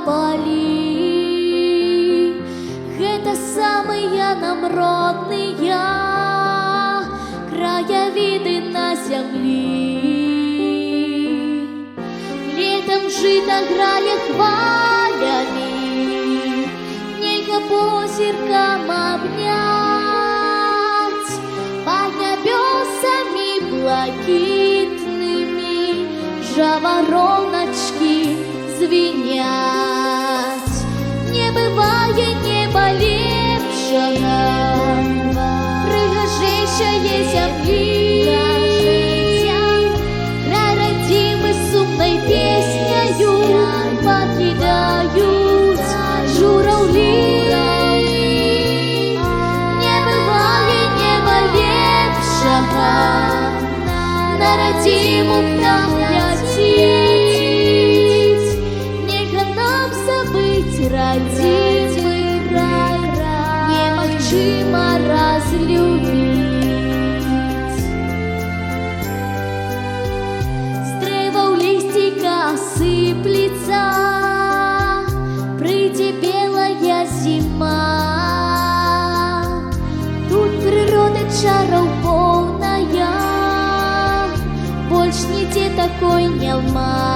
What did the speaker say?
палі. Гэта самыя нам родныя краявіды на зямлі. Летом жыта грае хвалямі, нельга позіркам абняць. Пад нябёсамі блакітнымі жавароначкі звіняць. Не бывае неба лепшага, прыгажэйшае зямлі. Край радзімы сумнай песняю пакідаюць жураўлі. Не бывае неба лепшага, на радзіму птах ляціць. Нельга нам забыць радзімы край, немагчыма разлюбіць. З дрэваў лісціка сыплецца, прыйдзе белая зіма. Тут прырода чараў поўная, больш нідзе такой няма.